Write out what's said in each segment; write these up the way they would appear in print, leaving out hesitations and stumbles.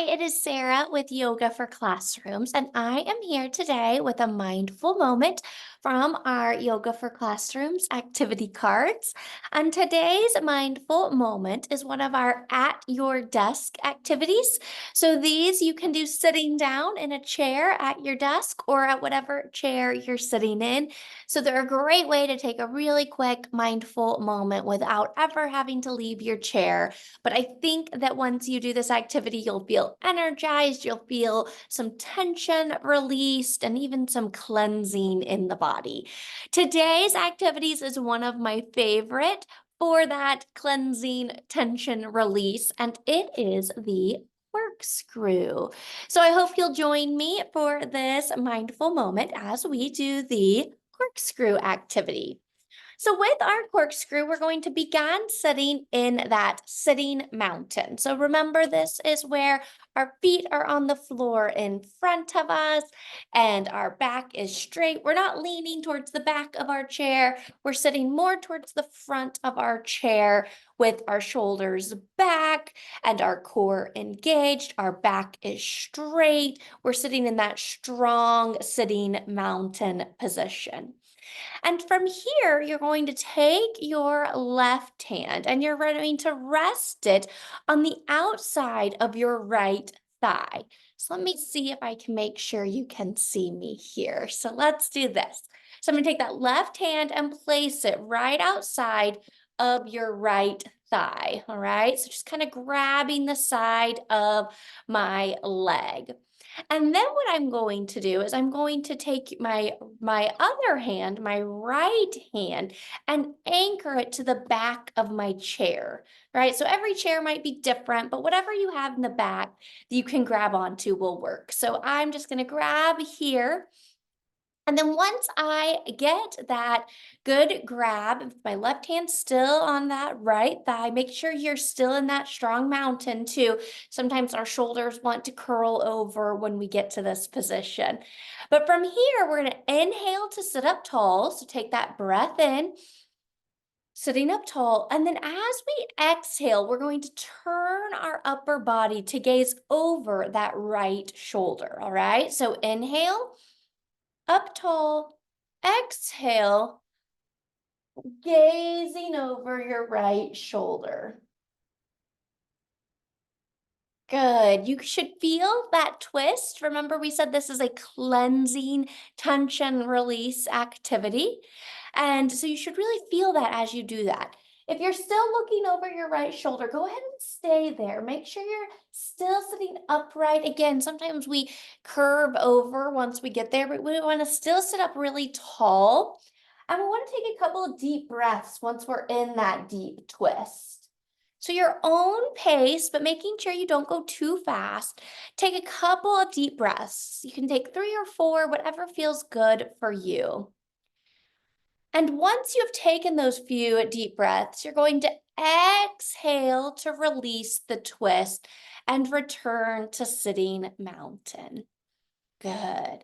Hi, it is Sarah with Yoga for Classrooms, and I am here today with a mindful moment from our Yoga for Classrooms activity cards. And today's mindful moment is one of our at your desk activities. So these you can do sitting down in a chair at your desk or at whatever chair you're sitting in. So they're a great way to take a really quick mindful moment without ever having to leave your chair. But I think that once you do this activity, you'll feel energized, you'll feel some tension released, and even some cleansing in the body. Today's activities is one of my favorite for that cleansing tension release, and it is the corkscrew. So I hope you'll join me for this mindful moment as we do the corkscrew activity. So with our corkscrew, we're going to begin sitting in that sitting mountain. So remember, this is where our feet are on the floor in front of us and our back is straight. We're not leaning towards the back of our chair. We're sitting more towards the front of our chair with our shoulders back and our core engaged. Our back is straight. We're sitting in that strong sitting mountain position. And from here, you're going to take your left hand and you're going to rest it on the outside of your right thigh. So let me see if I can make sure you can see me here. So let's do this. So I'm going to take that left hand and place it right outside of your right thigh. All right. So just kind of grabbing the side of my leg. And then what I'm going to do is I'm going to take my other hand, my right hand, and anchor it to the back of my chair, right? So every chair might be different, but whatever you have in the back that you can grab onto will work. So I'm just going to grab here. And then once I get that good grab, with my left hand still on that right thigh, make sure you're still in that strong mountain too. Sometimes our shoulders want to curl over when we get to this position. But from here, we're going to inhale to sit up tall. So take that breath in, sitting up tall. And then as we exhale, we're going to turn our upper body to gaze over that right shoulder. All right. So inhale. Up tall, exhale, gazing over your right shoulder. Good. You should feel that twist. Remember, we said this is a cleansing tension release activity. And so you should really feel that as you do that. If you're still looking over your right shoulder, go ahead and stay there. Make sure you're still sitting upright. Again, sometimes we curve over once we get there, but we want to still sit up really tall. And we want to take a couple of deep breaths once we're in that deep twist. So your own pace, but making sure you don't go too fast. Take a couple of deep breaths. You can take 3 or 4, whatever feels good for you. And once you have taken those few deep breaths, you're going to exhale to release the twist and return to sitting mountain. Good.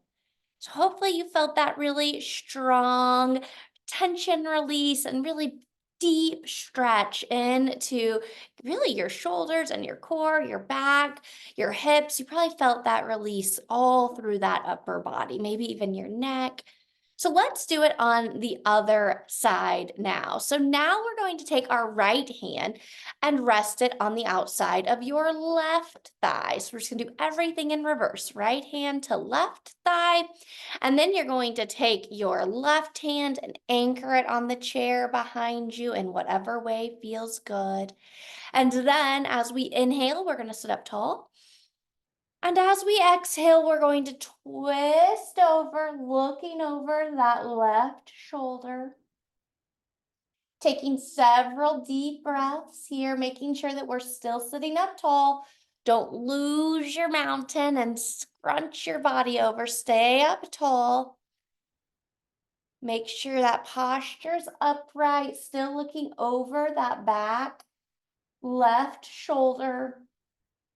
So hopefully you felt that really strong tension release and really deep stretch into really your shoulders and your core, your back, your hips. You probably felt that release all through that upper body, maybe even your neck. So let's do it on the other side now. So now we're going to take our right hand and rest it on the outside of your left thigh. So we're just going to do everything in reverse. Right hand to left thigh. And then you're going to take your left hand and anchor it on the chair behind you in whatever way feels good. And then as we inhale, we're going to sit up tall. And as we exhale, we're going to twist over, looking over that left shoulder. Taking several deep breaths here, making sure that we're still sitting up tall. Don't lose your mountain and scrunch your body over. Stay up tall. Make sure that posture's upright, still looking over that back left shoulder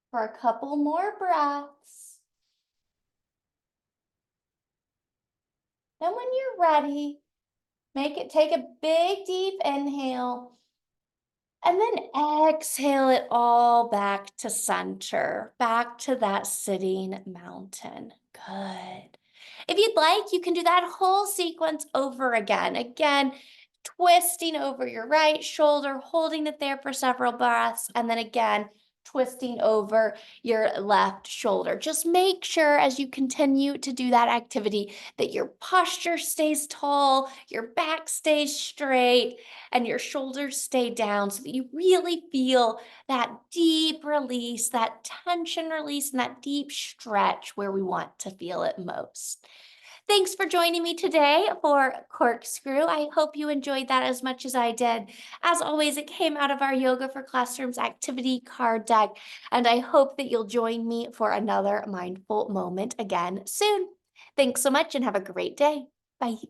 for a couple more breaths. Then when you're ready, take a big deep inhale And then exhale it all back to center, back to that sitting mountain. Good. If you'd like, you can do that whole sequence over again. Again, twisting over your right shoulder, holding it there for several breaths, and then again, twisting over your left shoulder. Just make sure as you continue to do that activity that your posture stays tall, your back stays straight, and your shoulders stay down so that you really feel that deep release, that tension release, and that deep stretch where we want to feel it most. Thanks for joining me today for Corkscrew. I hope you enjoyed that as much as I did. As always, it came out of our Yoga for Classrooms activity card deck, and I hope that you'll join me for another mindful moment again soon. Thanks so much and have a great day. Bye.